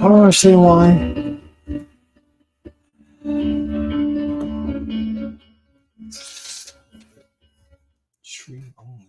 Oh, I see why. Stream only.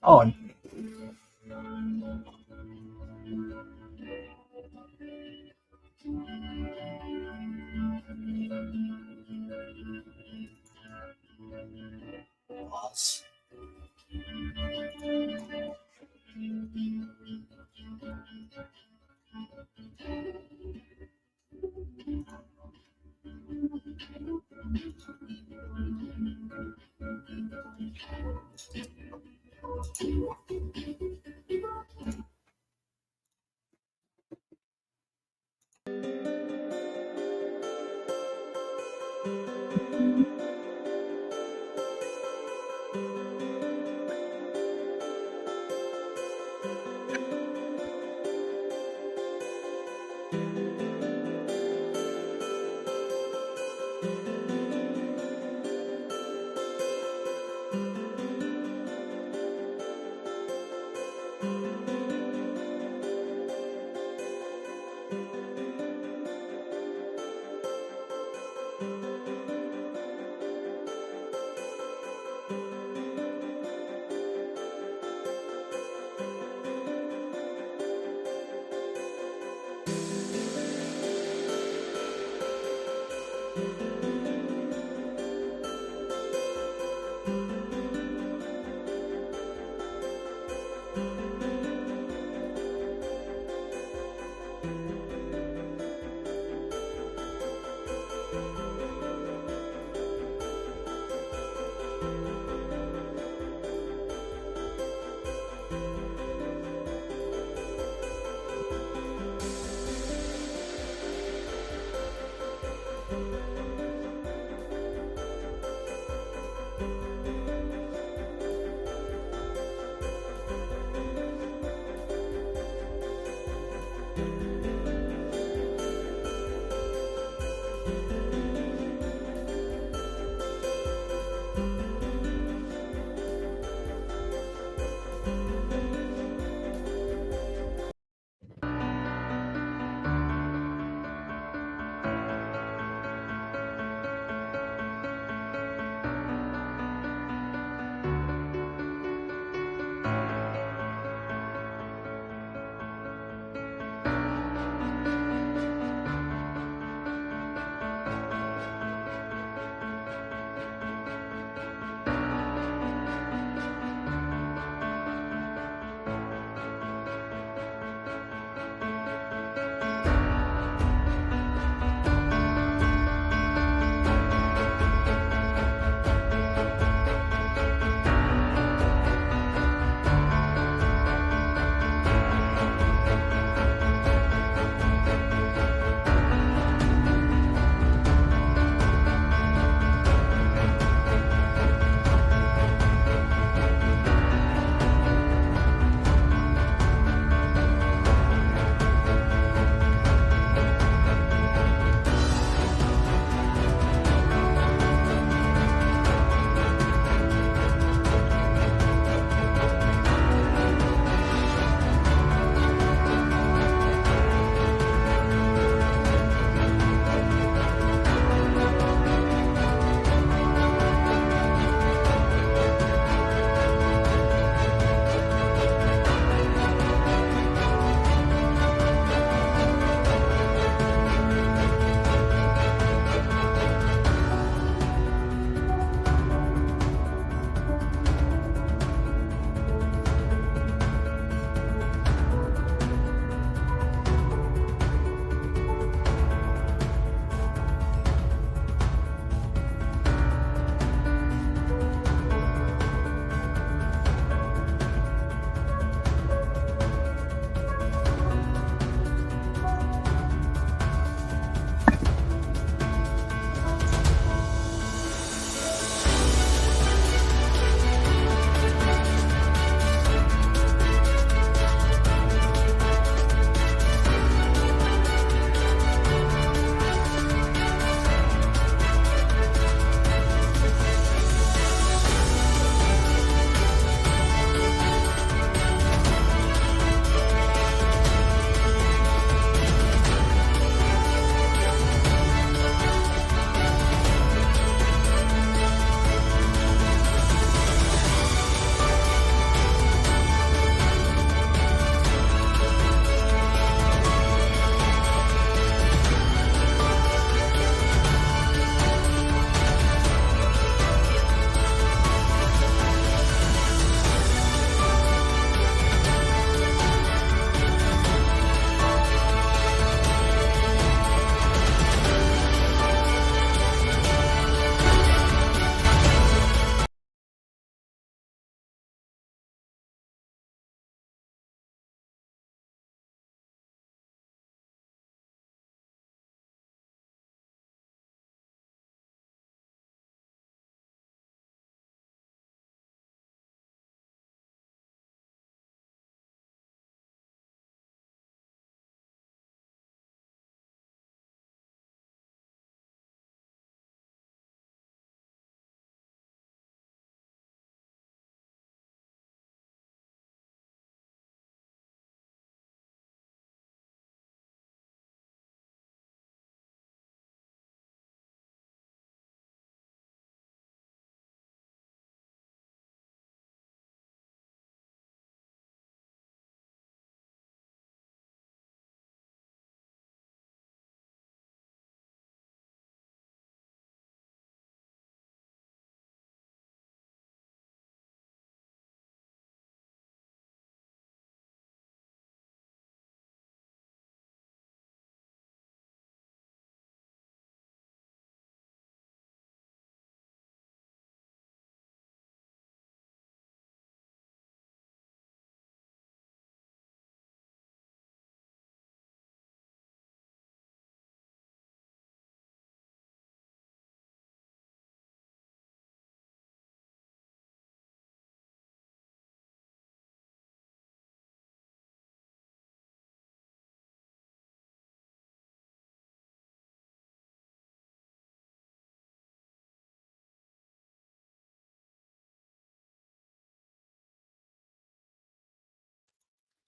Oh, Pause.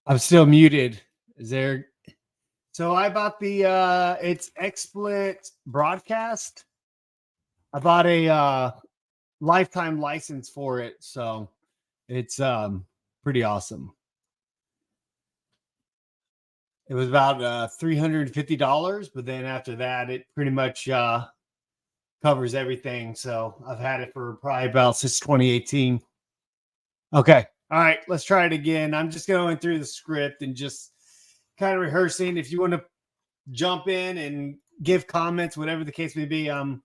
I'm still muted. Is there? So I bought the it's XSplit Broadcast. I bought a lifetime license for it, so it's pretty awesome. It was about $350, but then after that, it pretty much covers everything. So I've had it for probably about since 2018. Okay. All right, let's try it again. I'm just going through the script and just kind of rehearsing. If you want to jump in and give comments, whatever the case may be, I'm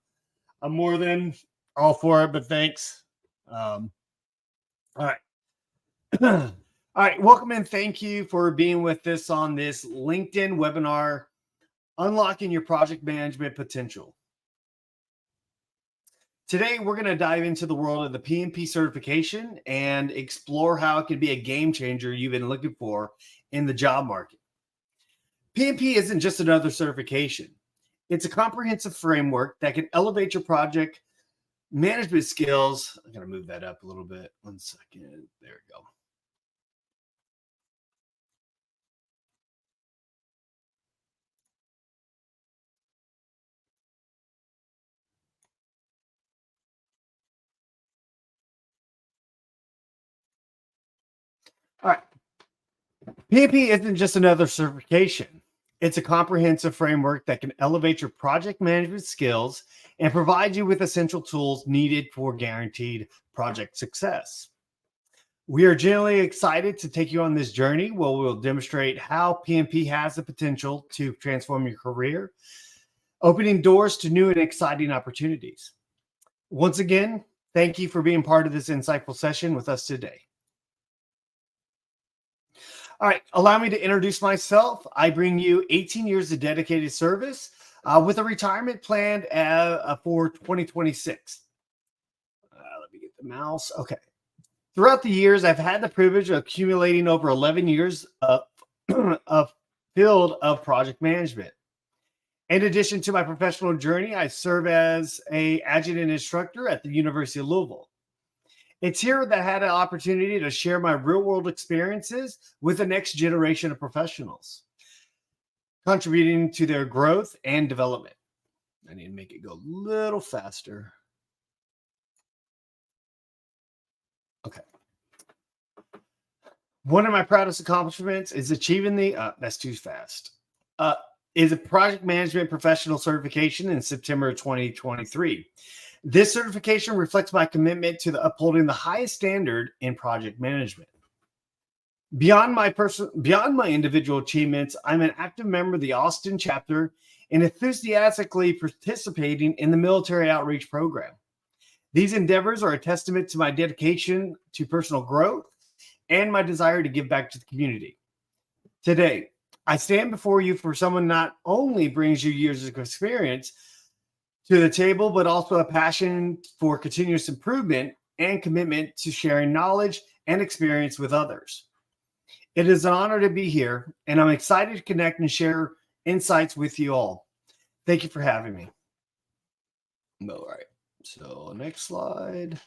more than all for it, but thanks. All right. All right, welcome and thank you for being with us on this LinkedIn webinar, Unlocking Your Project Management Potential. Today, we're going to dive into the world of the PMP certification and explore how it can be a game changer you've been looking for in the job market. PMP isn't just another certification. It's a comprehensive framework that can elevate your project management skills. I'm going to move that up a little bit. 1 second. There we go. All right. PMP isn't just another certification. It's a comprehensive framework that can elevate your project management skills and provide you with essential tools needed for guaranteed project success. We are genuinely excited to take you on this journey where we'll demonstrate how PMP has the potential to transform your career, opening doors to new and exciting opportunities. Once again, thank you for being part of this insightful session with us today. All right, allow me to introduce myself. I bring you 18 years of dedicated service with a retirement planned for 2026. Let me get the mouse. Okay. Throughout the years, I've had the privilege of accumulating over 11 years of field of project management. In addition to my professional journey, I serve as an adjunct instructor at the University of Louisville. It's here that I had an opportunity to share my real-world experiences with the next generation of professionals, contributing to their growth and development. I need to make it go a little faster. Okay. One of my proudest accomplishments is achieving the, that's too fast, is a project management professional certification in September of 2023. This certification reflects my commitment to upholding the highest standard in project management. Beyond my individual achievements, I'm an active member of the Austin chapter and enthusiastically participating in the military outreach program. These endeavors are a testament to my dedication to personal growth and my desire to give back to the community. Today, I stand before you for someone not only brings you years of experience to the table, but also a passion for continuous improvement and commitment to sharing knowledge and experience with others. It is an honor to be here, and I'm excited to connect and share insights with you all. Thank you for having me. All right, so next slide.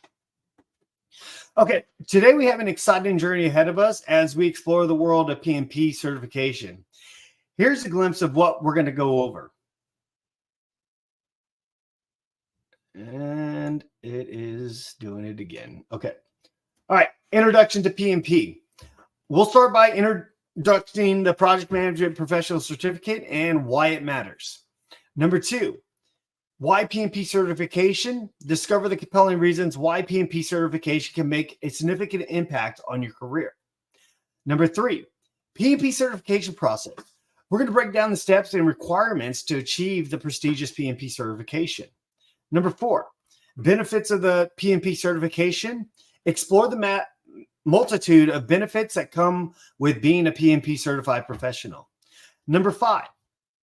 Okay, today we have an exciting journey ahead of us as we explore the world of PMP certification. Here's a glimpse of what we're going to go over. And it is doing it again. Okay. All right. Introduction to PMP. We'll start by introducing the Project Management Professional Certificate and why it matters. Number 2, why PMP certification? Discover the compelling reasons why PMP certification can make a significant impact on your career. Number 3, PMP certification process. We're going to break down the steps and requirements to achieve the prestigious PMP certification. Number 4, benefits of the PMP certification. Explore the multitude of benefits that come with being a PMP certified professional. Number 5,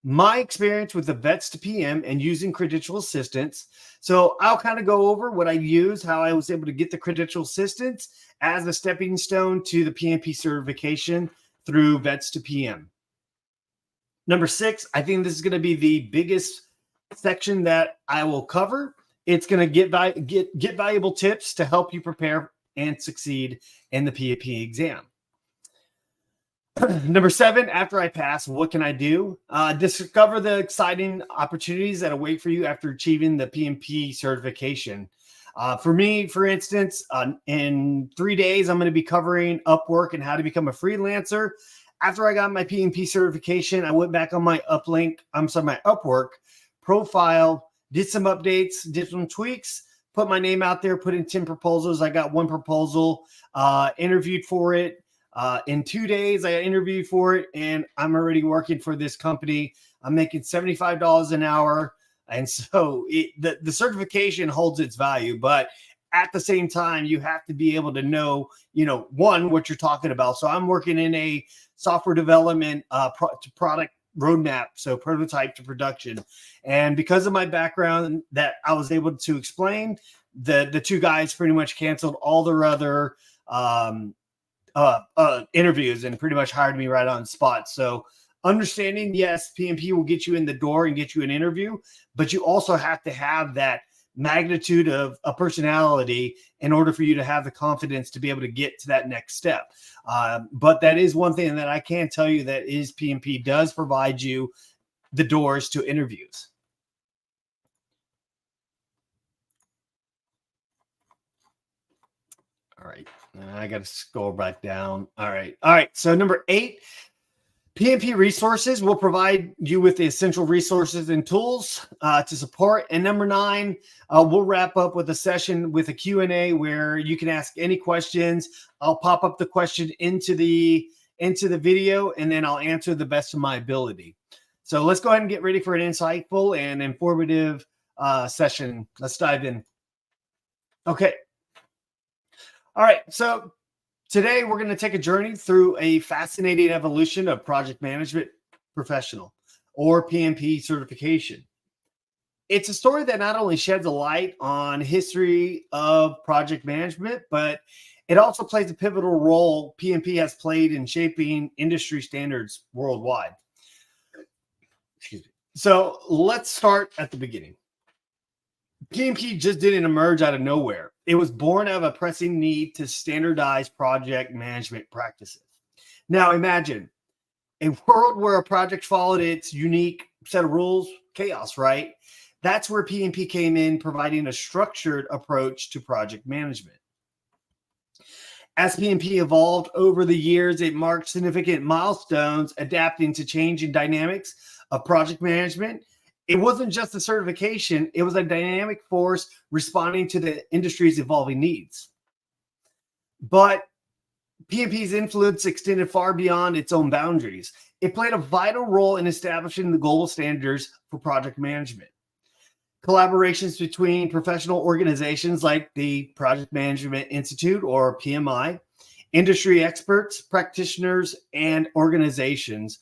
my experience with the Vets to PM and using credential assistance. So I'll kind of go over what I use, how I was able to get the credential assistance as a stepping stone to the PMP certification through Vets to PM. Number 6, I think this is going to be the biggest section that I will cover. It's going to get valuable tips to help you prepare and succeed in the PMP exam. Number 7, after I pass, what can I do? Discover the exciting opportunities that await for you after achieving the PMP certification. For me, for instance, in 3 days, I'm going to be covering Upwork and how to become a freelancer. After I got my PMP certification, I went back on my my Upwork profile, did some updates, did some tweaks, put my name out there, put in 10 proposals. I got one proposal, interviewed for it. In 2 days, I interviewed for it, and I'm already working for this company. I'm making $75 an hour. And so the certification holds its value, but at the same time, you have to be able to know, one, what you're talking about. So I'm working in a software development product roadmap, so prototype to production. And because of my background that I was able to explain, the 2 guys pretty much canceled all their other interviews and pretty much hired me right on the spot. So understanding, yes, PMP will get you in the door and get you an interview, but you also have to have that magnitude of a personality in order for you to have the confidence to be able to get to that next step. But that is one thing that I can tell you, that is PMP does provide you the doors to interviews. All right. I got to scroll back down. All right. So number 8, PMP Resources will provide you with the essential resources and tools to support. And number 9, we'll wrap up with a session with a Q&A where you can ask any questions. I'll pop up the question into the video, and then I'll answer the best of my ability. So let's go ahead and get ready for an insightful and informative session. Let's dive in. Okay. All right. So today, we're going to take a journey through a fascinating evolution of project management professional, or PMP certification. It's a story that not only sheds a light on history of project management, but it also plays a pivotal role PMP has played in shaping industry standards worldwide. Excuse me. So let's start at the beginning. PMP just didn't emerge out of nowhere. It was born out of a pressing need to standardize project management practices. Now imagine a world where a project followed its unique set of rules, chaos, right? That's where PMP came in, providing a structured approach to project management. As PMP evolved over the years, it marked significant milestones, adapting to changing dynamics of project management. It wasn't just a certification, it was a dynamic force responding to the industry's evolving needs. But PMP's influence extended far beyond its own boundaries. It played a vital role in establishing the global standards for project management. Collaborations between professional organizations like the Project Management Institute, or PMI, industry experts, practitioners, and organizations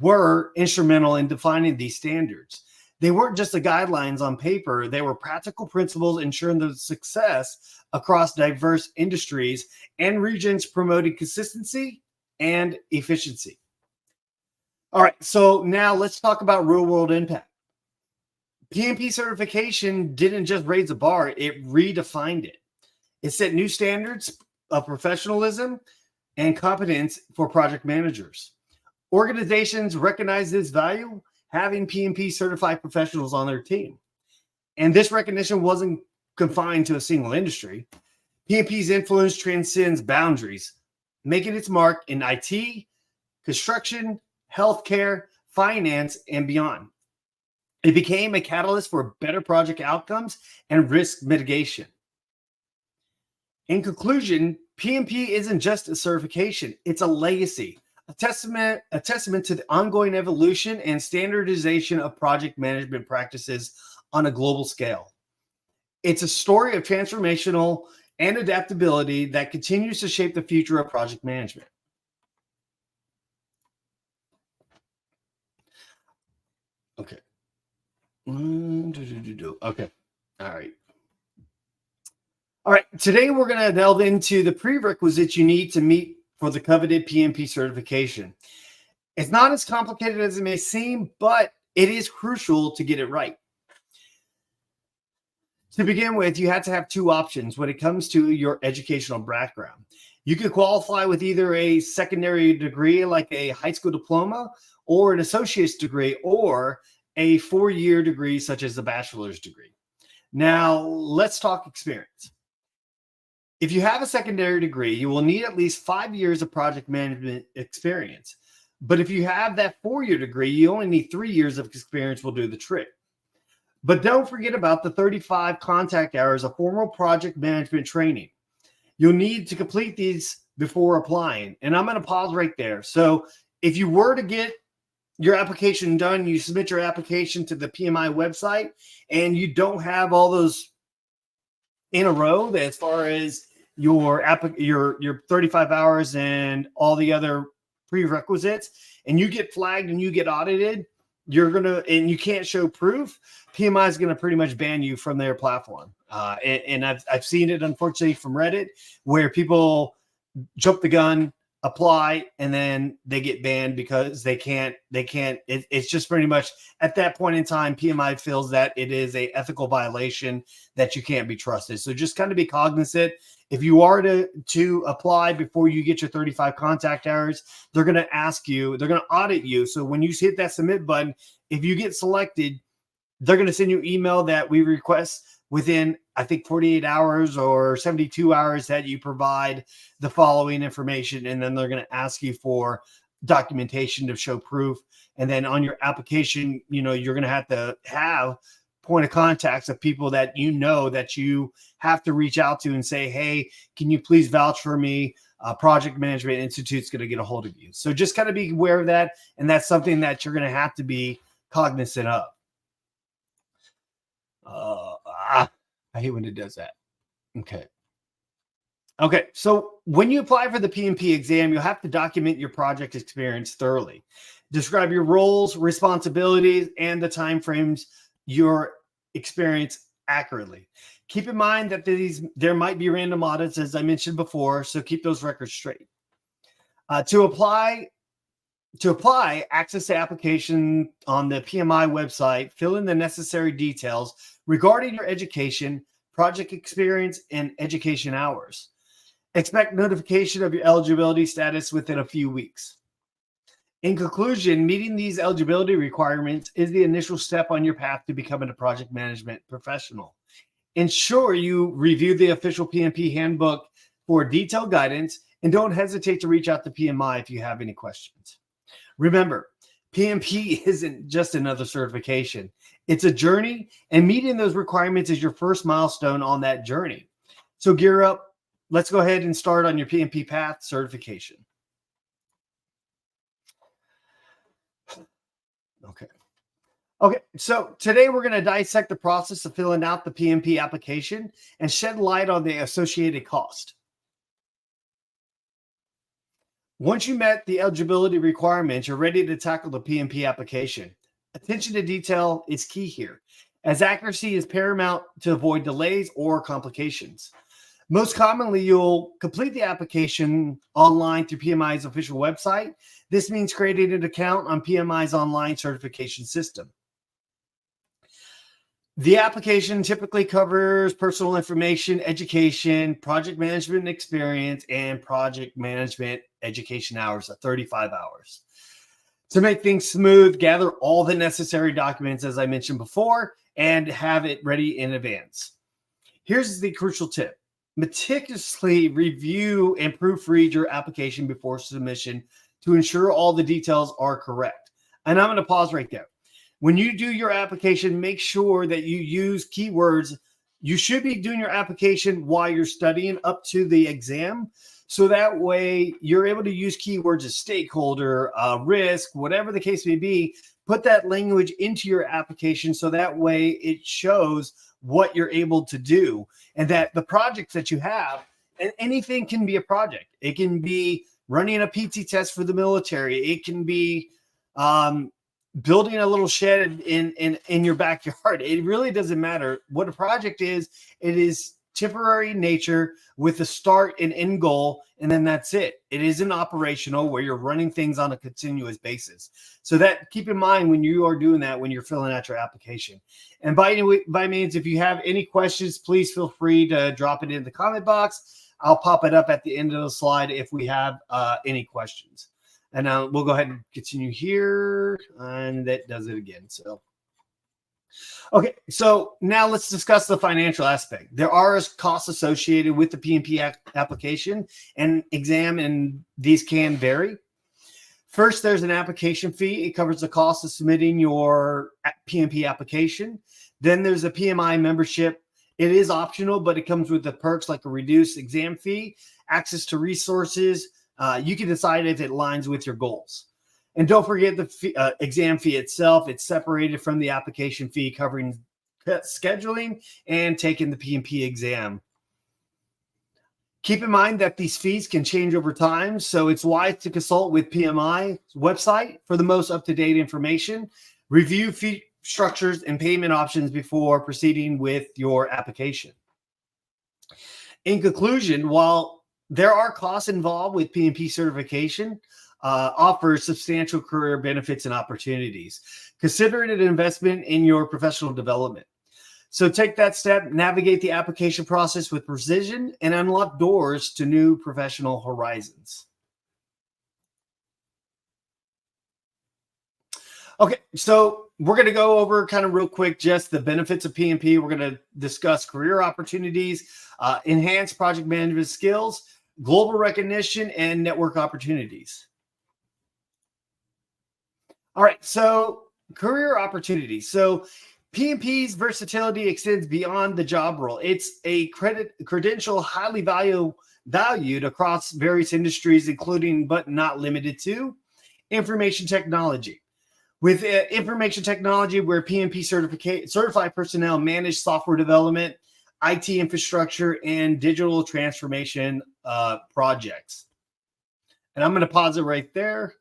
were instrumental in defining these standards. They weren't just the guidelines on paper, they were practical principles ensuring the success across diverse industries and regions, promoting consistency and efficiency. All right, so now let's talk about real-world impact. PMP certification didn't just raise the bar, it redefined it. It set new standards of professionalism and competence for project managers. Organizations recognize this value, having PMP certified professionals on their team. And this recognition wasn't confined to a single industry. PMP's influence transcends boundaries, making its mark in IT, construction, healthcare, finance, and beyond. It became a catalyst for better project outcomes and risk mitigation. In conclusion, PMP isn't just a certification, it's a legacy. A testament to the ongoing evolution and standardization of project management practices on a global scale. It's a story of transformational and adaptability that continues to shape the future of project management. Okay. Okay. All right. Today we're going to delve into the prerequisites you need to meet for the coveted PMP certification. It's not as complicated as it may seem, but it is crucial to get it right. To begin with, you have to have 2 options when it comes to your educational background. You could qualify with either a secondary degree, like a high school diploma, or an associate's degree, or a 4-year degree, such as a bachelor's degree. Now, let's talk experience. If you have a secondary degree, you will need at least 5 years of project management experience. But if you have that 4-year degree, you only need 3 years of experience will do the trick. But don't forget about the 35 contact hours of formal project management training. You'll need to complete these before applying. And I'm going to pause right there. So if you were to get your application done, you submit your application to the PMI website, and you don't have all those in a row as far as your 35 hours and all the other prerequisites, and you get flagged and you get audited, and you can't show proof, PMI is going to pretty much ban you from their platform. And I've seen it, unfortunately, from Reddit, where people jump the gun, apply, and then they get banned because they can't. It's just pretty much at that point in time, PMI feels that it is a ethical violation, that you can't be trusted. So just kind of be cognizant. If you are to apply before you get your 35 contact hours, they're going to ask you, they're going to audit you. So when you hit that submit button, if you get selected, they're going to send you an email that we request within, I think, 48 hours or 72 hours that you provide the following information. And then they're going to ask you for documentation to show proof. And then on your application, you're going to have point of contacts of people that that you have to reach out to and say, hey, can you please vouch for me? Project Management Institute's going to get a hold of you. So just kind of be aware of that. And that's something that you're going to have to be cognizant of. I hate when it does that. Okay. So when you apply for the PMP exam, you'll have to document your project experience thoroughly. Describe your roles, responsibilities, and the timeframes your experience accurately. Keep in mind that there might be random audits, as I mentioned before, so keep those records straight. To apply, access the application on the PMI website, fill in the necessary details regarding your education, project experience, and education hours. Expect notification of your eligibility status within a few weeks. In conclusion, meeting these eligibility requirements is the initial step on your path to becoming a project management professional. Ensure you review the official PMP handbook for detailed guidance, and don't hesitate to reach out to PMI if you have any questions. Remember, PMP isn't just another certification. It's a journey, and meeting those requirements is your first milestone on that journey. So gear up. Let's go ahead and start on your PMP path certification. Okay, so today we're going to dissect the process of filling out the PMP application and shed light on the associated cost. Once you met the eligibility requirements, you're ready to tackle the PMP application. Attention to detail is key here, as accuracy is paramount to avoid delays or complications. Most commonly, you'll complete the application online through PMI's official website. This means creating an account on PMI's online certification system. The application typically covers personal information, education, project management experience, and project management education hours of 35 hours. To make things smooth, gather all the necessary documents, as I mentioned before, and have it ready in advance. Here's the crucial tip. Meticulously review and proofread your application before submission to ensure all the details are correct. And I'm going to pause right there. When you do your application, make sure that you use keywords. You should be doing your application while you're studying up to the exam. So that way you're able to use keywords as stakeholder, risk, whatever the case may be. Put that language into your application so that way it shows what you're able to do, and that the projects that you have, and anything can be a project. It can be running a PT test for the military. It can be building a little shed in your backyard. It really doesn't matter what a project is. It is temporary nature with a start and end goal, and then that's it. It isn't operational where you're running things on a continuous basis. So that keep in mind when you are doing that, when you're filling out your application. And by means, if you have any questions, please feel free to drop it in the comment box. I'll pop it up at the end of the slide if we have any questions. And we'll go ahead and continue here. And that does it again. So, okay. So now let's discuss the financial aspect. There are costs associated with the PMP application and exam, and these can vary. First, there's an application fee. It covers the cost of submitting your PMP application. Then there's a PMI membership. It is optional, but it comes with the perks like a reduced exam fee, access to resources. You can decide if it aligns with your goals. And don't forget the exam fee itself. It's separated from the application fee, covering scheduling and taking the PMP exam. Keep in mind that these fees can change over time, so it's wise to consult with PMI's website for the most up-to-date information. Review fee structures and payment options before proceeding with your application. In conclusion, while there are costs involved with PMP certification, offers substantial career benefits and opportunities. Consider it an investment in your professional development. So take that step, navigate the application process with precision, and unlock doors to new professional horizons. Okay, so we're going to go over kind of real quick just the benefits of PMP. We're going to discuss career opportunities, enhanced project management skills, global recognition, and network opportunities. All right, so career opportunities. So PMP's versatility extends beyond the job role. It's a credential highly valued across various industries, including but not limited to information technology. With information technology, where PMP certified personnel manage software development, IT infrastructure, and digital transformation projects. And I'm going to pause it right there.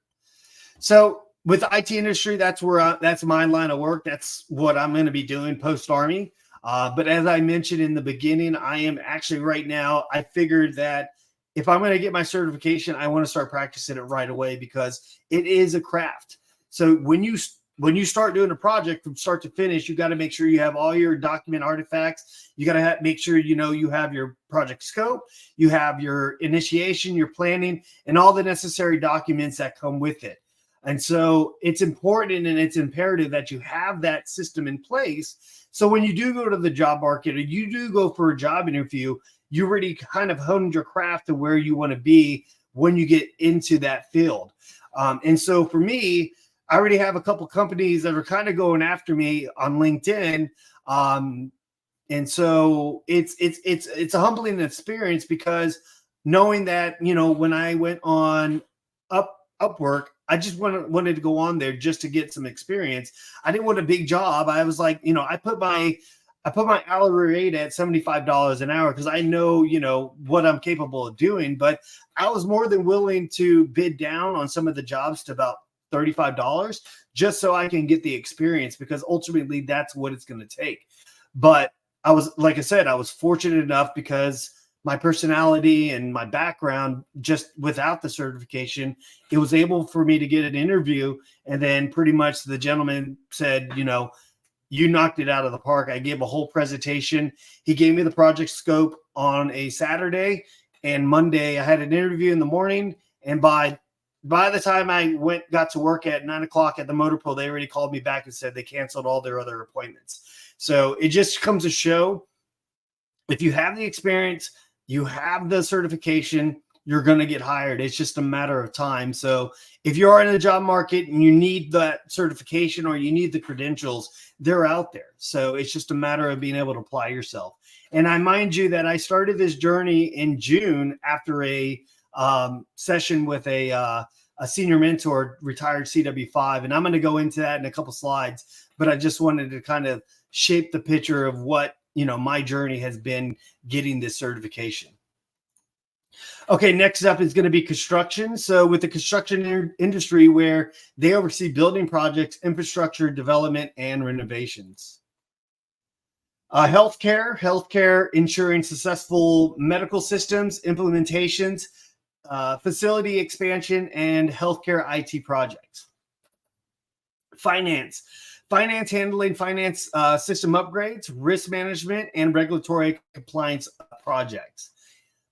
So with the IT industry, that's my line of work. That's what I'm going to be doing post-Army. But as I mentioned in the beginning, I am actually right now, I figured that if I'm going to get my certification, I want to start practicing it right away because it is a craft. So when you start doing a project from start to finish, you got to make sure you have all your document artifacts. You got to make sure you have your project scope, you have your initiation, your planning, and all the necessary documents that come with it. And so it's important and it's imperative that you have that system in place. So when you do go to the job market or you do go for a job interview, you already kind of honed your craft to where you want to be when you get into that field. And so for me, I already have a couple companies that are kind of going after me on LinkedIn. And so it's a humbling experience because knowing that, when I went on Upwork, I just wanted to go on there just to get some experience. I didn't want a big job. I was like, I put my hourly rate at $75 an hour because I know, what I'm capable of doing. But I was more than willing to bid down on some of the jobs to about $35 just so I can get the experience because ultimately that's what it's going to take. But I was fortunate enough because my personality and my background, just without the certification, it was able for me to get an interview. And then pretty much the gentleman said, you knocked it out of the park. I gave a whole presentation. He gave me the project scope on a Saturday, and Monday I had an interview in the morning. And by the time I got to work at 9:00 at the Motor Pool, they already called me back and said they canceled all their other appointments. So it just comes to show if you have the experience, you have the certification, you're going to get hired. It's just a matter of time. So if you are in the job market and you need that certification or you need the credentials, they're out there. So it's just a matter of being able to apply yourself. And I mind you that I started this journey in June after a session with a senior mentor, retired CW5. And I'm going to go into that in a couple slides, but I just wanted to kind of shape the picture of what, my journey has been getting this certification. Okay, next up is going to be construction. So with the construction industry, where they oversee building projects, infrastructure development, and renovations. Healthcare, ensuring successful medical systems, implementations, facility expansion, and healthcare IT projects. Finance handling finance system upgrades, risk management, and regulatory compliance projects.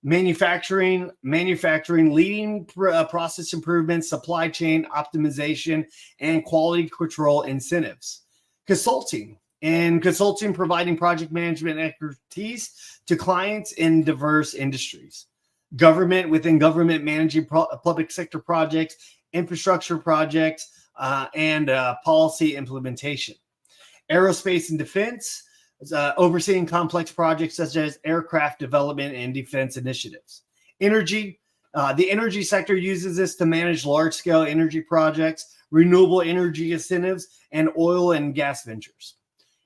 manufacturing, leading process improvements, supply chain optimization, and quality control incentives. Consulting, providing project management expertise to clients in diverse industries. Government, within government, managing public sector projects, infrastructure projects, and policy implementation. Aerospace and defense, overseeing complex projects such as aircraft development and defense initiatives. Energy, the energy sector uses this to manage large-scale energy projects, renewable energy incentives, and oil and gas ventures.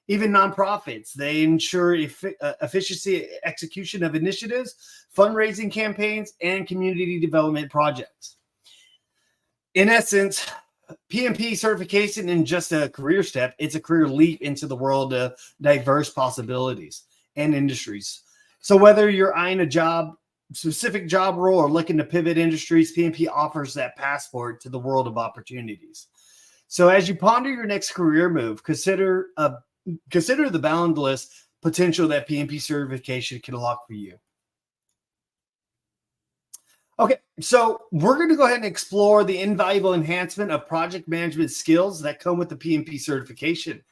Even nonprofits, they ensure efficiency execution of initiatives, fundraising campaigns, and community development projects. In essence, PMP certification isn't just a career step, it's a career leap into the world of diverse possibilities and industries. So whether you're eyeing a specific job role or looking to pivot industries, PMP offers that passport to the world of opportunities. So as you ponder your next career move, consider the boundless potential that PMP certification can unlock for you. Okay, so we're going to go ahead and explore the invaluable enhancement of project management skills that come with the PMP certification.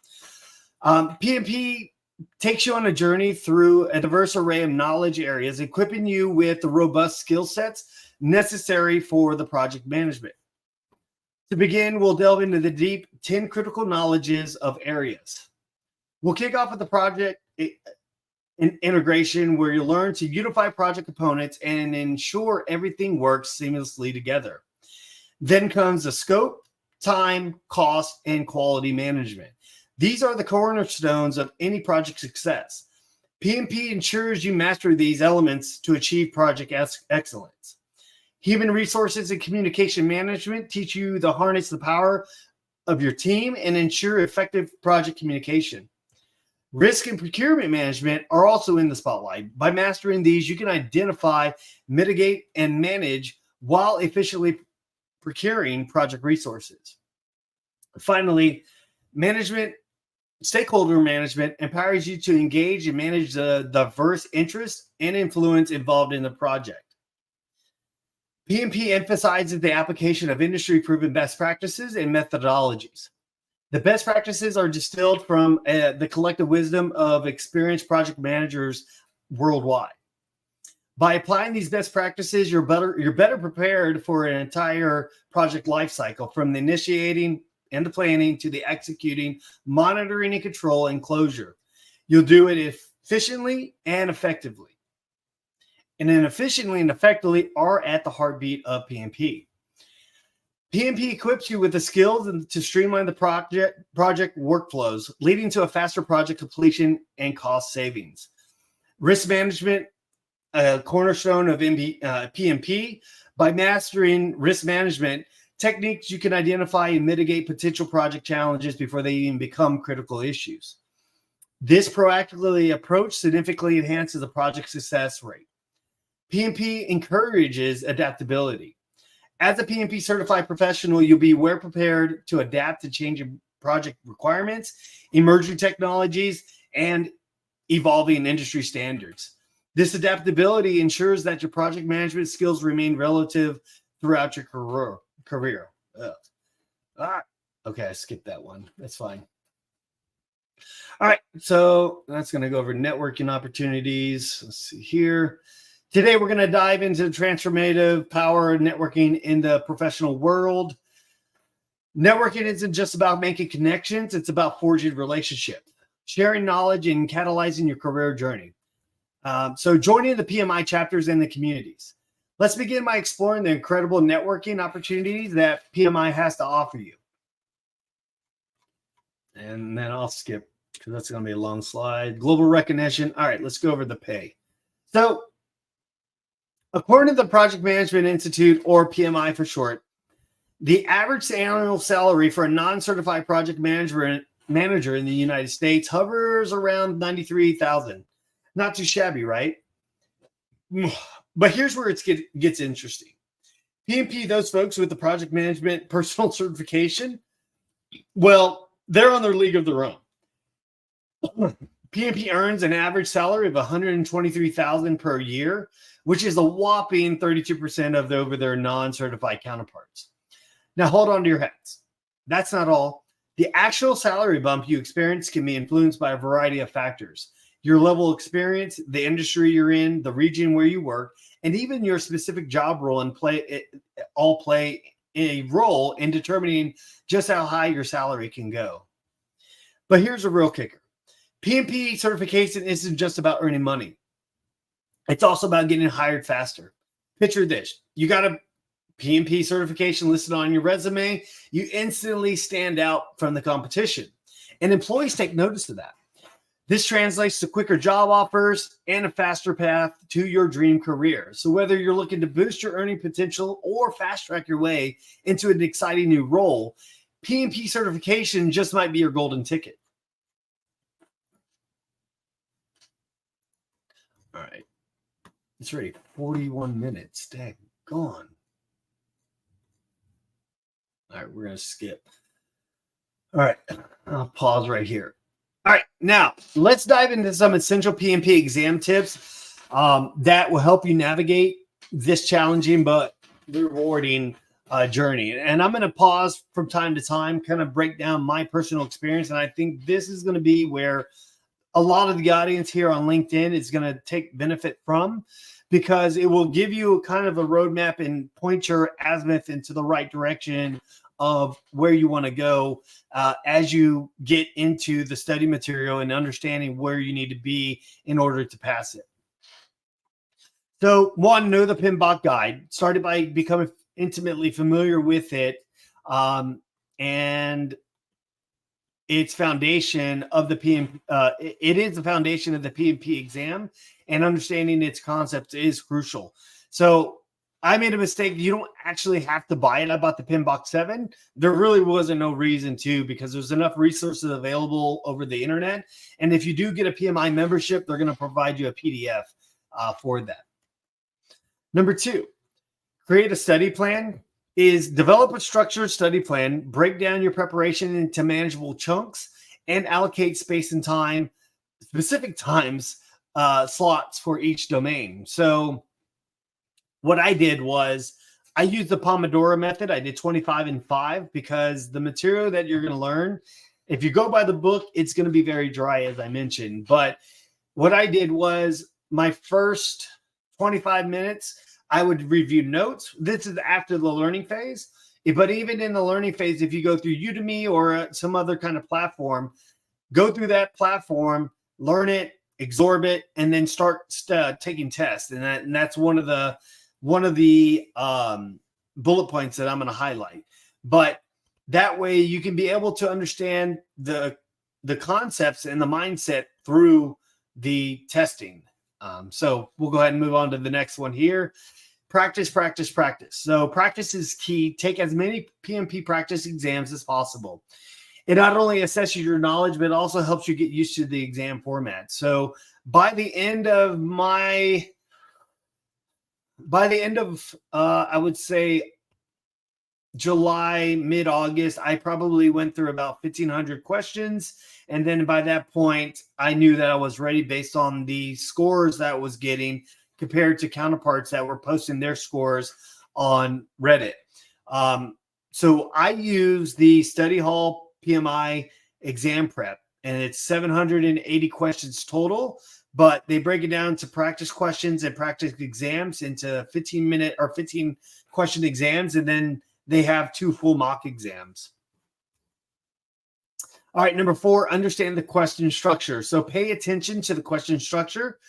PMP takes you on a journey through a diverse array of knowledge areas, equipping you with the robust skill sets necessary for the project management. To begin, we'll delve into the deep 10 critical knowledges of areas. We'll kick off with the project integration, where you learn to unify project components and ensure everything works seamlessly together. Then comes the scope, time, cost, and quality management. These are the cornerstones of any project success. PMP ensures you master these elements to achieve project excellence. Human resources and communication management teach you to harness the power of your team and ensure effective project communication. Risk and procurement management are also in the spotlight. By mastering these, you can identify, mitigate, and manage while efficiently procuring project resources. Finally, stakeholder management empowers you to engage and manage the diverse interests and influence involved in the project. PMP emphasizes the application of industry-proven best practices and methodologies. The best practices are distilled from the collective wisdom of experienced project managers worldwide. By applying these best practices, you're better prepared for an entire project lifecycle, from the initiating and the planning to the executing, monitoring and control, and closure. You'll do it efficiently and effectively. And then efficiently and effectively are at the heartbeat of PMP. PMP equips you with the skills to streamline the project workflows, leading to a faster project completion and cost savings. Risk management, a cornerstone of PMP. By mastering risk management techniques, you can identify and mitigate potential project challenges before they even become critical issues. This proactively approach significantly enhances the project success rate. PMP encourages adaptability. As a PMP certified professional, you'll be well prepared to adapt to changing project requirements, emerging technologies, and evolving industry standards. This adaptability ensures that your project management skills remain relative throughout your career. Okay, I skipped that one. That's fine. All right, so that's going to go over networking opportunities. Let's see here. Today, we're going to dive into the transformative power of networking in the professional world. Networking isn't just about making connections. It's about forging relationships, sharing knowledge, and catalyzing your career journey. So joining the PMI chapters and the communities. Let's begin by exploring the incredible networking opportunities that PMI has to offer you. And then I'll skip because that's going to be a long slide. Global recognition. All right, let's go over the pay. So, according to the Project Management Institute, or PMI for short, the average annual salary for a non-certified project manager in the United States hovers around $93,000. Not too shabby, right? But here's where it gets interesting. PMP, those folks with the project management personal certification, well, they're on their league of their own. PMP earns an average salary of $123,000 per year, which is a whopping 32% of over their non-certified counterparts. Now, hold on to your hats. That's not all. The actual salary bump you experience can be influenced by a variety of factors. Your level of experience, the industry you're in, the region where you work, and even your specific job role and play a role in determining just how high your salary can go. But here's a real kicker. PMP certification isn't just about earning money. It's also about getting hired faster. Picture this. You got a PMP certification listed on your resume. You instantly stand out from the competition. And employees take notice of that. This translates to quicker job offers and a faster path to your dream career. So whether you're looking to boost your earning potential or fast track your way into an exciting new role, PMP certification just might be your golden ticket. All right. It's already 41 minutes. Dang, gone. All right, we're going to skip. All right, I'll pause right here. All right, now let's dive into some essential PMP exam tips that will help you navigate this challenging but rewarding journey. And I'm going to pause from time to time, kind of break down my personal experience. And I think this is going to be where a lot of the audience here on LinkedIn is going to take benefit from, because it will give you kind of a roadmap and point your azimuth into the right direction of where you want to go as you get into the study material and understanding where you need to be in order to pass it. So one, know the PMBOK guide. Started by becoming intimately familiar with it and its foundation of the it is the foundation of the PMP exam, and understanding its concepts is crucial. So I made a mistake. You don't actually have to buy it. I bought the PMBOK 7. There really wasn't no reason to, because there's enough resources available over the internet. And if you do get a PMI membership, they're going to provide you a PDF for that. Number 2, create a study plan. Is develop a structured study plan, break down your preparation into manageable chunks, and allocate space and time, specific times, slots for each domain. So what I did was I used the Pomodoro method. I did 25 and 5 because the material that you're going to learn, if you go by the book, it's going to be very dry, as I mentioned. But what I did was my first 25 minutes, I would review notes. This is after the learning phase. But even in the learning phase, if you go through Udemy or some other kind of platform, go through that platform, learn it, absorb it, and then start taking tests. And that's one of the bullet points that I'm going to highlight. But that way you can be able to understand the concepts and the mindset through the testing. So we'll go ahead and move on to the next one here. Practice, practice, practice. So practice is key. Take as many PMP practice exams as possible. It not only assesses your knowledge, but it also helps you get used to the exam format. So by the end of I would say July, mid-August, I probably went through about 1,500 questions. And then by that point, I knew that I was ready based on the scores that I was getting compared to counterparts that were posting their scores on Reddit. So I use the Study Hall PMI exam prep, and it's 780 questions total, but they break it down to practice questions and practice exams into 15-minute or 15 question exams, and then they have 2 full mock exams. All right, number 4, understand the question structure. So pay attention to the question structure.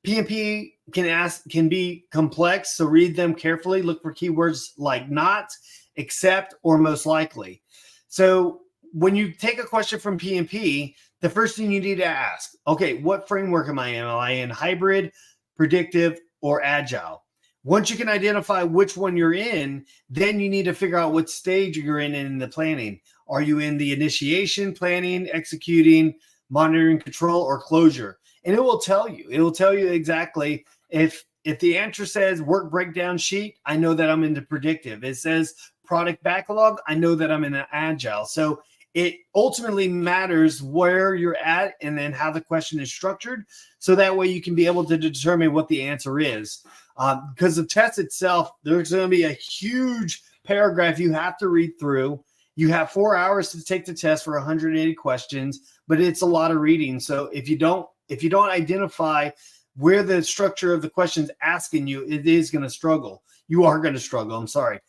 PMP can be complex, so read them carefully. Look for keywords like not, except, or most likely. So when you take a question from PMP, the first thing you need to ask, okay, what framework am I in? Am I in hybrid, predictive, or agile? Once you can identify which one you're in, then you need to figure out what stage you're in the planning. Are you in the initiation, planning, executing, monitoring, control, or closure? And it will tell you. It will tell you exactly. If the answer says work breakdown sheet, I know that I'm into predictive. It says product backlog, I know that I'm in an agile. So it ultimately matters where you're at and then how the question is structured. So that way you can be able to determine what the answer is. Because the test itself, there's going to be a huge paragraph you have to read through. You have 4 hours to take the test for 180 questions, but it's a lot of reading. So if you don't identify where the structure of the question's asking you, it is going to struggle. You are going to struggle. I'm sorry.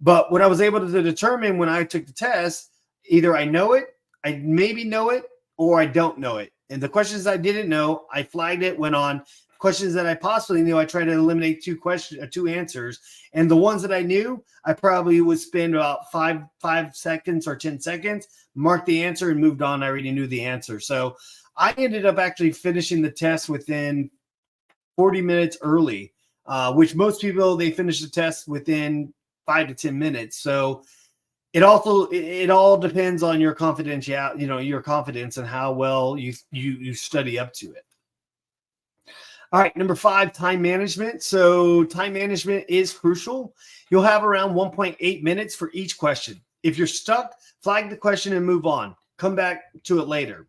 But what I was able to determine when I took the test, either I know it, I maybe know it, or I don't know it. And the questions I didn't know, I flagged it, went on. Questions that I possibly knew, I tried to eliminate two answers. And the ones that I knew, I probably would spend about 5 seconds or 10 seconds, mark the answer, and moved on. I already knew the answer. So I ended up actually finishing the test within 40 minutes early, which most people, they finish the test within 5 to 10 minutes. So it all depends on your confidentiality, your confidence and how well you study up to it. All right, number 5, time management. So time management is crucial. You'll have around 1.8 minutes for each question. If you're stuck, flag the question and move on. Come back to it later.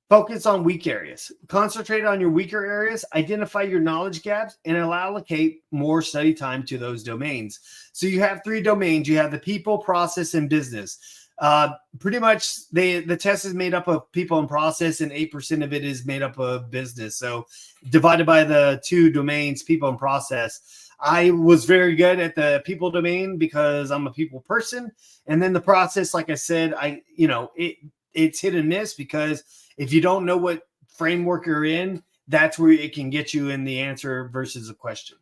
Focus on weak areas. Concentrate on your weaker areas, identify your knowledge gaps, and allocate more study time to those domains. So you have 3 domains. You have the people, process, and business. Pretty much the test is made up of people and process, and 8% of it is made up of business. So divided by the 2 domains, people and process. I was very good at the people domain because I'm a people person. And then the process, like I said, it's hit and miss, because if you don't know what framework you're in, that's where it can get you in the answer versus a question.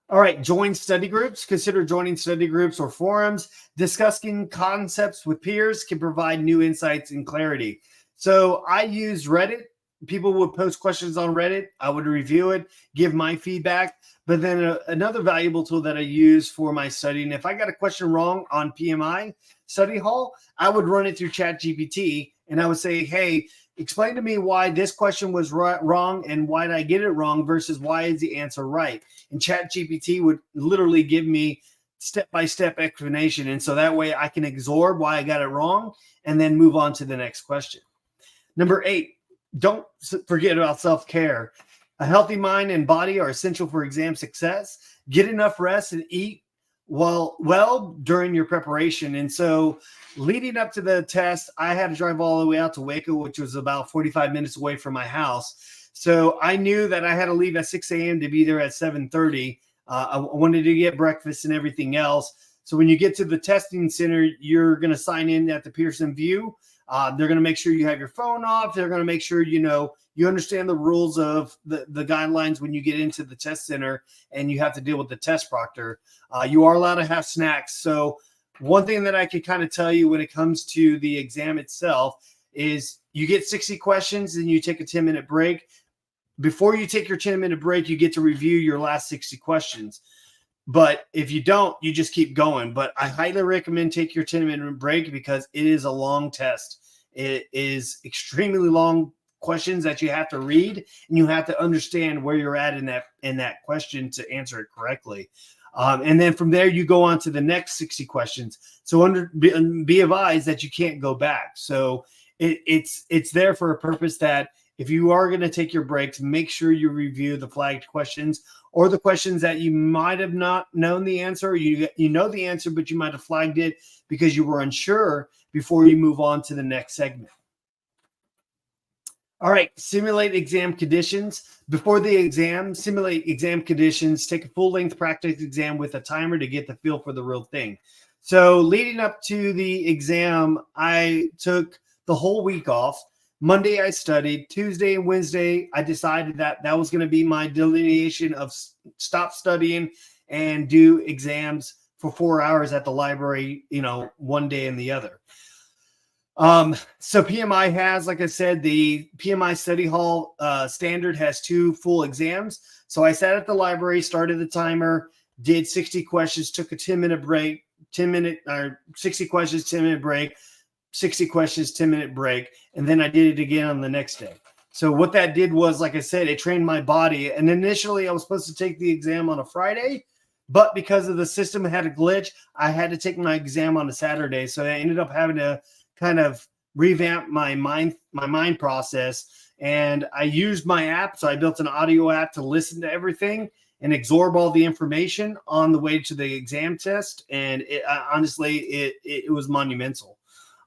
All right, join study groups. Consider joining study groups or forums. Discussing concepts with peers can provide new insights and clarity. So I use Reddit. People would post questions on Reddit. I would review it, give my feedback. But then another valuable tool that I use for my studying, if I got a question wrong on PMI Study Hall, I would run it through ChatGPT, and I would say, hey, explain to me why this question was wrong and why did I get it wrong versus why is the answer right. And ChatGPT would literally give me step-by-step explanation. And so that way I can absorb why I got it wrong and then move on to the next question. Number 8, don't forget about self-care. A healthy mind and body are essential for exam success. Get enough rest and eat well during your preparation. And so leading up to the test, I had to drive all the way out to Waco, which was about 45 minutes away from my house. So I knew that I had to leave at 6 a.m. to be there at 7:30. I wanted to get breakfast and everything else. So when you get to the testing center, you're going to sign in at the Pearson VUE. They're going to make sure you have your phone off. They're going to make sure you understand the rules of the guidelines when you get into the test center and you have to deal with the test proctor. You are allowed to have snacks. So one thing that I could kind of tell you when it comes to the exam itself is you get 60 questions and you take a 10-minute break. Before you take your 10-minute break, you get to review your last 60 questions. But if you don't, you just keep going. But I highly recommend take your 10-minute break because it is a long test. It is extremely long questions that you have to read, and you have to understand where you're at in that question to answer it correctly. And then from there, you go on to the next 60 questions. So be advised that you can't go back. So it's there for a purpose that if you are going to take your breaks, make sure you review the flagged questions or the questions that you might have not known the answer. You know the answer, but you might have flagged it because you were unsure before you move on to the next segment. All right, simulate exam conditions. Before the exam, simulate exam conditions. Take a full-length practice exam with a timer to get the feel for the real thing. So leading up to the exam, I took the whole week off. Monday, I studied. Tuesday and Wednesday, I decided that was going to be my delineation of stop studying and do exams for 4 hours at the library, one day and the other. So PMI has, like I said, the PMI Study Hall standard has 2 full exams. So I sat at the library, started the timer, did 60 questions, took a 10-minute break, 60 questions, 10-minute break, 60 questions, 10-minute break, and then I did it again on the next day. So what that did was, like I said, it trained my body. And initially I was supposed to take the exam on a Friday, but because of the system had a glitch, I had to take my exam on a Saturday. So I ended up having to kind of revamp my mind process And I used my app. So I built an audio app to listen to everything and absorb all the information on the way to the exam test. And honestly, it was monumental.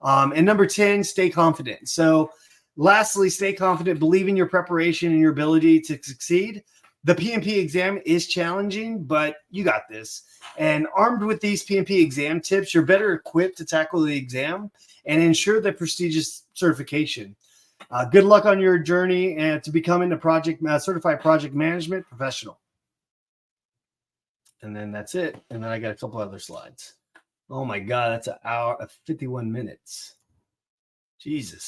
And number 10, stay confident. So lastly, stay confident, believe in your preparation and your ability to succeed. The PMP exam is challenging, but you got this. And armed with these PMP exam tips, you're better equipped to tackle the exam and ensure the prestigious certification. Good luck on your journey and to becoming a certified project management professional. And then that's it. And then I got a couple other slides. Oh my God, that's an hour of 51 minutes. Jesus.